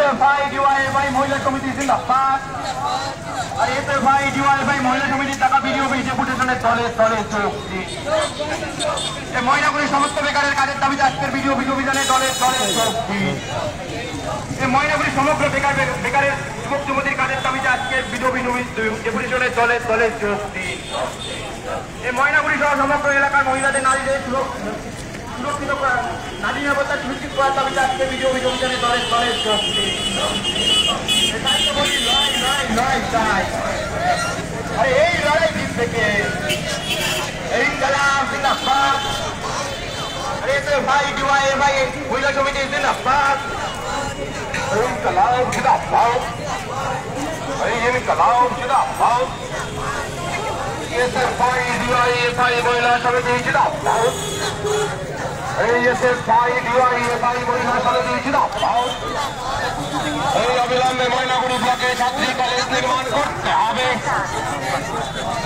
SFI DYFI মহিলা সমিতি জিন্দাবাদ। আর এসএফআই ডিওয়াইএফআই মহিলা সমিতির টাকা ভিডিও ডেপুটেশনের দলে দলে যোগ দিন। এই ময়নাগুড়ির সমস্ত বেকারের কাজের দাবিতে আজকের ভিডিও অভিযানে দলে দলে যোগ দিন। এই ময়নাগুড়ির সমগ্র বেকারের যুবক যুবতীর কাজের দাবিতে আজকের ভিডিও ডেপুটেশনের দলে দলে যোগ দিন। এই ময়নাগুড়ি সহ সমগ্র এলাকার মহিলাদের নারীদের সুরক্ষিত নারী নিরাপত্তা সুনিশ্চিত করার দাবিতে আজকে ভিডিও অভিযানে দলের দলের যোগ দিন। আরে এই লড়াই দিক থেকে এই কালাম জিন্দাবাদ। আরে ভাই ডিওয়াইএফআই মহিলা সমিতি জিন্দাবাদ। এই কালাম জিন্দাবাদ। এই কালাম জিন্দাবাদ। এসএফআই ডিওয়াইএফআই মহিলা সমিতি জিন্দাবাদ। এই এসএফআই ডিওয়াইএফআই মহিলা সমিতি জিন্দাবাদ। এই অবিলম্বে ময়নাগুড়ি ব্লকে ছাত্রী কলেজ নির্মাণ করতে হবে।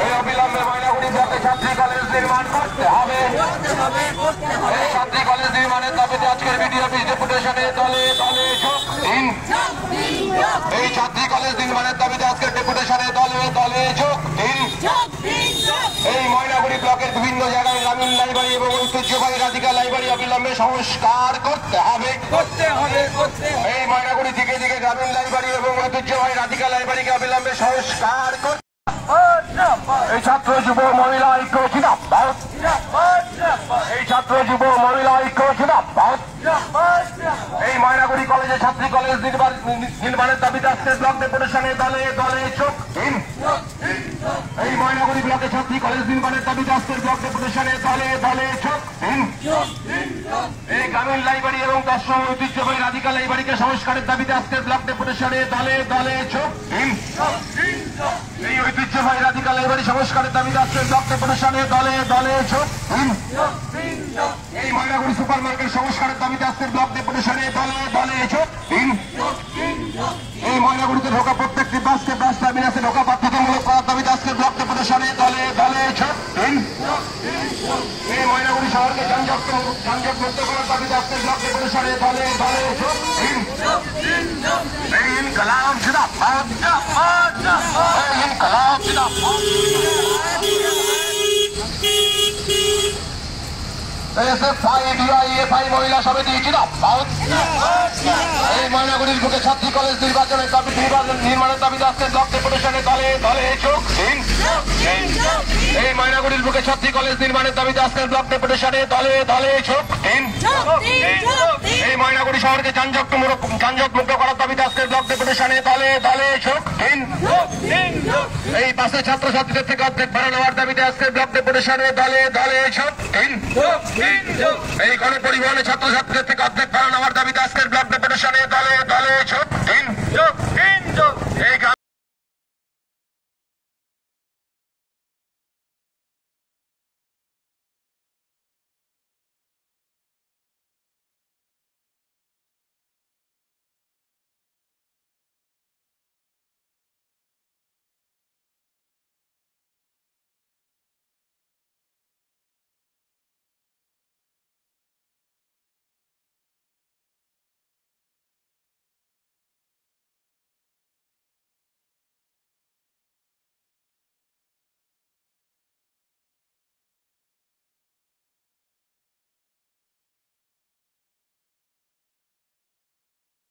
এই অবিলম্বে ময়নাগুড়ি ব্লকে ছাত্রী কলেজ নির্মাণ করতে হবে। এই ছাত্রী কলেজ নির্মাণের দাবিতে আজকের ভিডিও ডেপুটেশনে দলে দলে যোগ দিন। এই ছাত্রী কলেজ নির্মাণের দাবিতে আজকের ডেপুটেশনে দলে দলে যোগ দিন। এই ময়নাগুড়ি ব্লকের বিভিন্ন জায়গায় গ্রামীণ লাইব্রেরি এবং ঐতিহ্যবাহী রাধিকা লাইব্রেরি অবিলম্বে সংস্কার করতে হবে। এই ময়নাগুড়ি দিকে দিকে গ্রামীণ লাইব্রেরি এবং ঐতিহ্যবাহী রাধিকা লাইব্রেরিকে অবিলম্বে সংস্কার করতে। এই ছাত্র যুব মহিলা ঐক্য জিন্দাবাদ। এই ছাত্র যুব মহিলা ঐক্য জিন্দাবাদ। এই ময়নাগুড়ি কলেজে ছাত্রী কলেজ নির্মাণের দাবিতে আজকের ব্লক ডেপুটেশনে দলে দলে যোগ দিন। এই ময়নাগুড়ি ব্লকে ছাত্রী কলেজ নির্মাণের দাবিতে আজকের ব্লক ডেপুটেশনে দলে দলে যোগ দিন। এই গ্রামীণ লাইব্রেরি এবং দর্শন ঐতিহ্যবাহী রাধিকা লাইব্রেরিকে সংস্কারের দাবিতে আজকের ব্লক ডেপুটেশনে দলে দলে যোগ দিন। এই ঐতিহ্যবাহী রাধিকা লাইব্রেরি সংস্কারের দাবিতে আজকের ব্লক ডেপুটেশনে দলে দলে যোগ দিন। এই ময়নাগুড়ি সুপার মার্কেট সংস্কারের দাবিতে আজকের ব্লক ডেপুটেশনে দলে দলে যোগ দিন। এই ময়নাগুড়িতে ঢোকা প্রত্যেকটি বাসকে বাস টার্মিনাসে ঢোকা বাধ্যতামূলক করার দাবিতে আজকের ব্লক ডেপুটেশনে দলে দলে যোগ দিন। এই ময়নাগুড়ি শহরকে যানজট মুক্ত করার দাবিতে আজকের ব্লক ডেপুটেশনে দলে দলে যোগ দিন। এই ইনকলাব জিন্দাবাদ। এই ইনকলাব জিন্দাবাদ। এসএফআই ডিওয়াইএফআই মহিলা সমিতি জিন্দাবাদ। এই ময়নাগুড়ির বুকে ছাত্রী কলেজ নির্মাণের দাবিতে আজকের ব্লক ডেপুটেশনে দলে দলে যোগ দিন। এই ময়নাগুড়ির বুকে ছাত্রী কলেজ নির্মাণের দাবিতে আজকের ব্লক ডেপুটেশনে দলে দলে যোগ দিন। এই ময়নাগুড়ি শহরকে যানজট মুক্ত করার দাবিতে আজকের ব্লক ডেপুটেশনে দলে দলে যোগ দিন। এই বাসে ছাত্রছাত্রীদের থেকে অর্ধেক ভাড়া নেওয়ার দাবিতে আজকের ব্লক ডেপুটেশনে দলে দলে যোগ দিন। এই গণপরিবহনে ছাত্রছাত্রীদের থেকে অর্ধেক ভাড়া নেওয়ার দাবিতে আজকের ব্লক ডেপুটেশনে দলে দলে যোগ দিন। এই